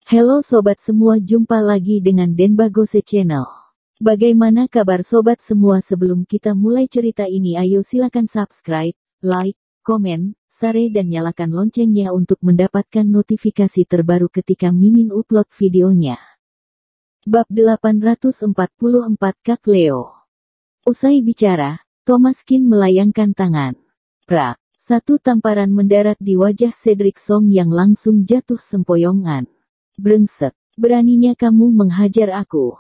Halo sobat semua, jumpa lagi dengan Denbagose Channel. Bagaimana kabar sobat semua? Sebelum kita mulai cerita ini, ayo silakan subscribe, like, komen, share dan nyalakan loncengnya untuk mendapatkan notifikasi terbaru ketika Mimin upload videonya. Bab 844 Kak Leo. Usai bicara, Thomaskin melayangkan tangan. Prak, satu tamparan mendarat di wajah Cedric Song yang langsung jatuh sempoyongan. Brengsek, beraninya kamu menghajar aku.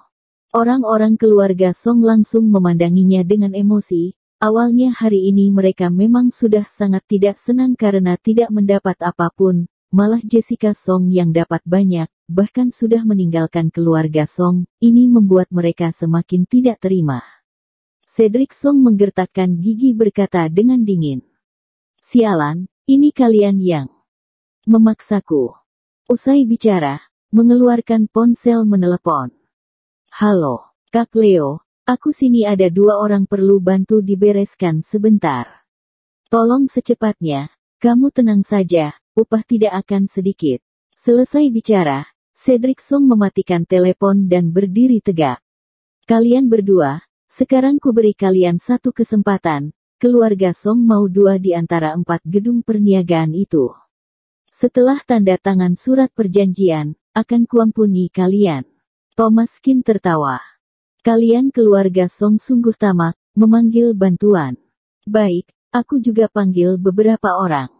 Orang-orang keluarga Song langsung memandanginya dengan emosi. Awalnya hari ini mereka memang sudah sangat tidak senang karena tidak mendapat apapun, malah Jessica Song yang dapat banyak, bahkan sudah meninggalkan keluarga Song. Ini membuat mereka semakin tidak terima. Cedric Song menggertakkan gigi berkata dengan dingin. Sialan, ini kalian yang memaksaku. Usai bicara, mengeluarkan ponsel menelepon. Halo, Kak Leo, aku sini ada 2 orang perlu bantu dibereskan sebentar. Tolong secepatnya, kamu tenang saja, upah tidak akan sedikit. Selesai bicara, Cedric Song mematikan telepon dan berdiri tegak. Kalian berdua, sekarang ku beri kalian satu kesempatan, keluarga Song mau 2 di antara 4 gedung perniagaan itu. Setelah tanda tangan surat perjanjian, akan kuampuni kalian. Thomaskin tertawa. Kalian keluarga Song sungguh tamak, memanggil bantuan. Baik, aku juga panggil beberapa orang.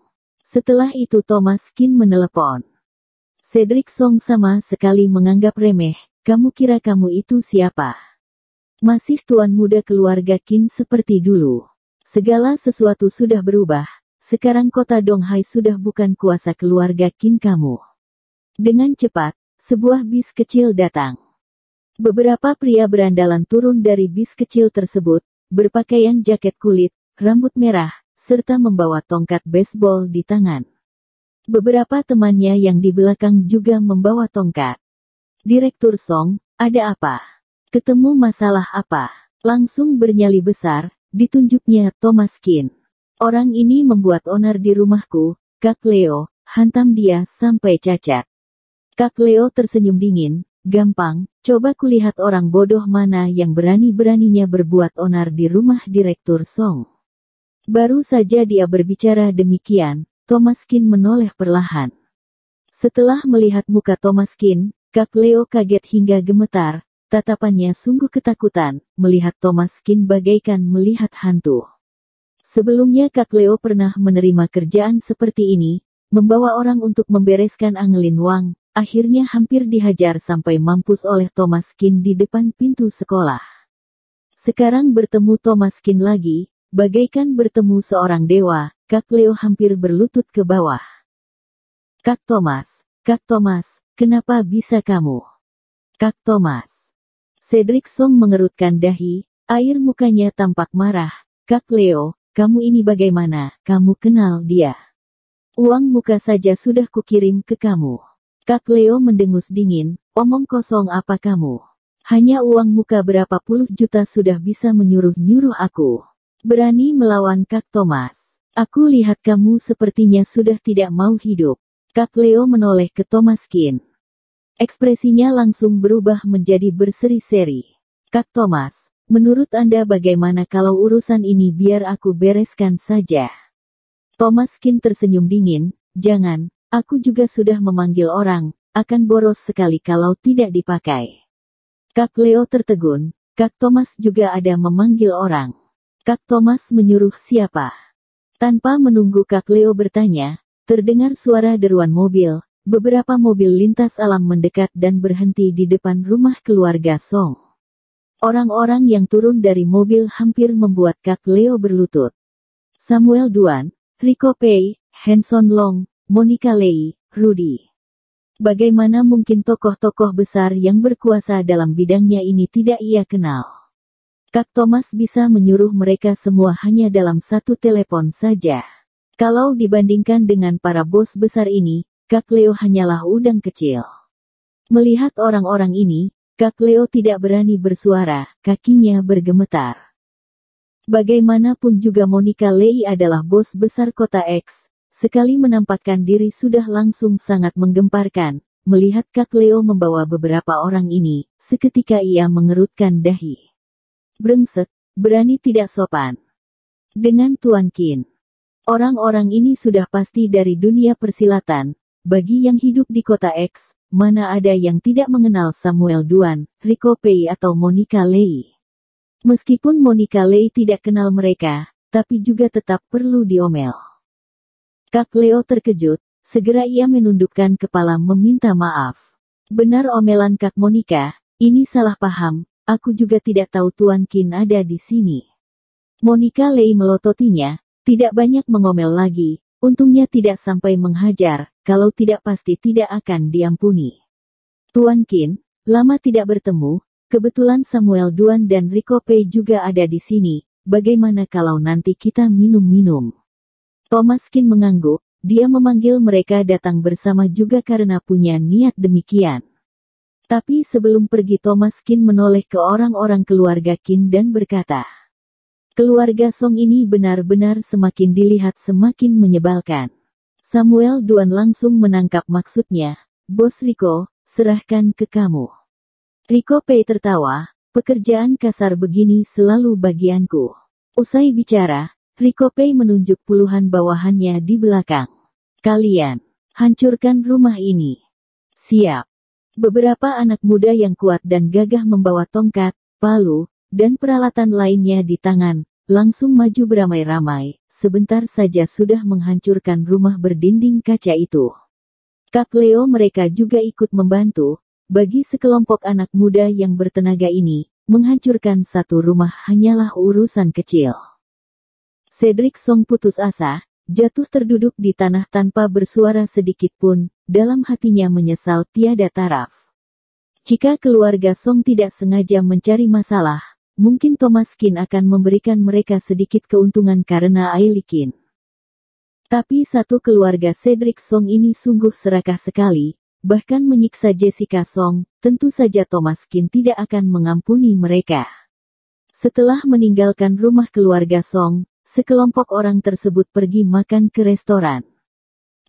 Setelah itu Thomaskin menelepon. Cedric Song sama sekali menganggap remeh, kamu kira kamu itu siapa? Masih tuan muda keluarga Qin seperti dulu. Segala sesuatu sudah berubah. Sekarang kota Donghai sudah bukan kuasa keluarga Qin kamu. Dengan cepat, sebuah bis kecil datang. Beberapa pria berandalan turun dari bis kecil tersebut, berpakaian jaket kulit, rambut merah, serta membawa tongkat baseball di tangan. Beberapa temannya yang di belakang juga membawa tongkat. Direktur Song, ada apa? Ketemu masalah apa? Langsung bernyali besar, ditunjuknya Thomaskin. Orang ini membuat onar di rumahku, Kak Leo, hantam dia sampai cacat. Kak Leo tersenyum dingin, gampang, coba kulihat orang bodoh mana yang berani-beraninya berbuat onar di rumah Direktur Song. Baru saja dia berbicara demikian, Thomaskin menoleh perlahan. Setelah melihat muka Thomaskin, Kak Leo kaget hingga gemetar, tatapannya sungguh ketakutan, melihat Thomaskin bagaikan melihat hantu. Sebelumnya Kak Leo pernah menerima kerjaan seperti ini, membawa orang untuk membereskan Angelin Wang, akhirnya hampir dihajar sampai mampus oleh Thomaskin di depan pintu sekolah. Sekarang bertemu Thomaskin lagi, bagaikan bertemu seorang dewa, Kak Leo hampir berlutut ke bawah. Kak Thomas, kenapa bisa kamu? Kak Thomas. Cedric Song mengerutkan dahi, air mukanya tampak marah. Kak Leo, kamu ini bagaimana, kamu kenal dia? Uang muka saja sudah kukirim ke kamu. Kak Leo mendengus dingin, omong kosong apa kamu? Hanya uang muka berapa puluh juta sudah bisa menyuruh-nyuruh aku. Berani melawan Kak Thomas. Aku lihat kamu sepertinya sudah tidak mau hidup. Kak Leo menoleh ke Thomaskin. Ekspresinya langsung berubah menjadi berseri-seri. Kak Thomas, menurut Anda bagaimana kalau urusan ini biar aku bereskan saja? Thomaskin tersenyum dingin, jangan, aku juga sudah memanggil orang, akan boros sekali kalau tidak dipakai. Kak Leo tertegun, Kak Thomas juga ada memanggil orang. Kak Thomas menyuruh siapa? Tanpa menunggu Kak Leo bertanya, terdengar suara deruan mobil, beberapa mobil lintas alam mendekat dan berhenti di depan rumah keluarga Song. Orang-orang yang turun dari mobil hampir membuat Kak Leo berlutut. Samuel Duan, Rico Pei, Hanson Long, Monica Lei, Rudy. Bagaimana mungkin tokoh-tokoh besar yang berkuasa dalam bidangnya ini tidak ia kenal? Kak Thomas bisa menyuruh mereka semua hanya dalam satu telepon saja. Kalau dibandingkan dengan para bos besar ini, Kak Leo hanyalah udang kecil. Melihat orang-orang ini, Kak Leo tidak berani bersuara, kakinya bergemetar. Bagaimanapun juga Monica Lei adalah bos besar kota X, sekali menampakkan diri sudah langsung sangat menggemparkan, melihat Kak Leo membawa beberapa orang ini, seketika ia mengerutkan dahi. Brengsek, berani tidak sopan dengan Tuan Qin. Orang-orang ini sudah pasti dari dunia persilatan. Bagi yang hidup di kota X, mana ada yang tidak mengenal Samuel Duan, Rico Pei atau Monica Lei. Meskipun Monica Lei tidak kenal mereka, tapi juga tetap perlu diomel. Kak Leo terkejut, segera ia menundukkan kepala meminta maaf. Benar omelan Kak Monica, ini salah paham, aku juga tidak tahu Tuan Qin ada di sini. Monica Lei melototinya, tidak banyak mengomel lagi, untungnya tidak sampai menghajar, kalau tidak pasti tidak akan diampuni. Tuan Qin, lama tidak bertemu, kebetulan Samuel Duan dan Rico Pei juga ada di sini, bagaimana kalau nanti kita minum-minum? Thomas Qin mengangguk, dia memanggil mereka datang bersama juga karena punya niat demikian. Tapi sebelum pergi Thomas Qin menoleh ke orang-orang keluarga Qin dan berkata, keluarga Song ini benar-benar semakin dilihat semakin menyebalkan. Samuel Duan langsung menangkap maksudnya, Bos Rico, serahkan ke kamu. Rico Pei tertawa, pekerjaan kasar begini selalu bagianku. Usai bicara, Rico Pei menunjuk puluhan bawahannya di belakang. Kalian, hancurkan rumah ini. Siap. Beberapa anak muda yang kuat dan gagah membawa tongkat, palu, dan peralatan lainnya di tangan, langsung maju beramai-ramai, sebentar saja sudah menghancurkan rumah berdinding kaca itu. Kak Leo mereka juga ikut membantu, bagi sekelompok anak muda yang bertenaga ini, menghancurkan satu rumah hanyalah urusan kecil. Cedric Song putus asa, jatuh terduduk di tanah tanpa bersuara sedikit pun, dalam hatinya menyesal tiada taraf. Jika keluarga Song tidak sengaja mencari masalah, mungkin Thomas Qin akan memberikan mereka sedikit keuntungan karena Ailey Qin. Tapi satu keluarga Cedric Song ini sungguh serakah sekali, bahkan menyiksa Jessica Song, tentu saja Thomas Qin tidak akan mengampuni mereka. Setelah meninggalkan rumah keluarga Song, sekelompok orang tersebut pergi makan ke restoran.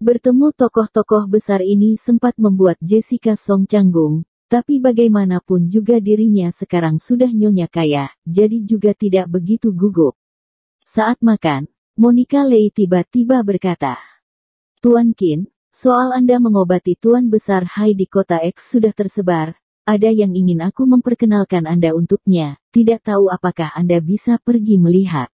Bertemu tokoh-tokoh besar ini sempat membuat Jessica Song canggung, tapi bagaimanapun juga dirinya sekarang sudah nyonya kaya, jadi juga tidak begitu gugup. Saat makan, Monica Lei tiba-tiba berkata, Tuan Qin, soal Anda mengobati Tuan Besar Hai di kota X sudah tersebar, ada yang ingin aku memperkenalkan Anda untuknya, tidak tahu apakah Anda bisa pergi melihat.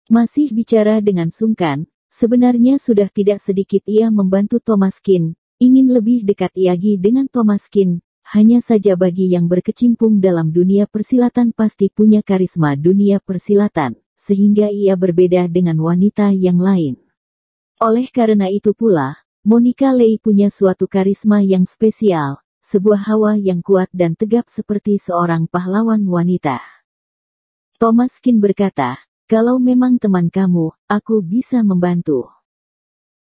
Masih bicara dengan sungkan, sebenarnya sudah tidak sedikit ia membantu Thomas Qin, ingin lebih dekat Iyagi dengan Thomas Qin, hanya saja bagi yang berkecimpung dalam dunia persilatan pasti punya karisma dunia persilatan, sehingga ia berbeda dengan wanita yang lain. Oleh karena itu pula, Monica Lei punya suatu karisma yang spesial, sebuah hawa yang kuat dan tegap seperti seorang pahlawan wanita. Thomas Qin berkata, kalau memang teman kamu, aku bisa membantu.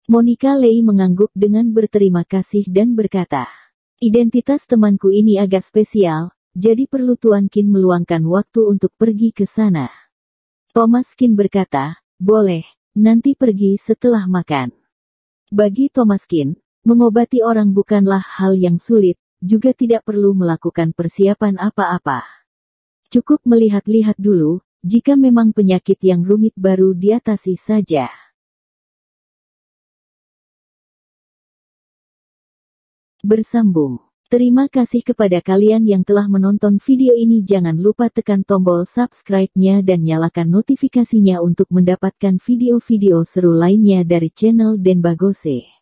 Monica Lei mengangguk dengan berterima kasih dan berkata, identitas temanku ini agak spesial, jadi perlu Tuan Qin meluangkan waktu untuk pergi ke sana. Thomas Qin berkata, boleh, nanti pergi setelah makan. Bagi Thomas Qin, mengobati orang bukanlah hal yang sulit, juga tidak perlu melakukan persiapan apa-apa. Cukup melihat-lihat dulu, jika memang penyakit yang rumit baru diatasi saja. Bersambung. Terima kasih kepada kalian yang telah menonton video ini. Jangan lupa tekan tombol subscribe-nya dan nyalakan notifikasinya untuk mendapatkan video-video seru lainnya dari channel Denbagose.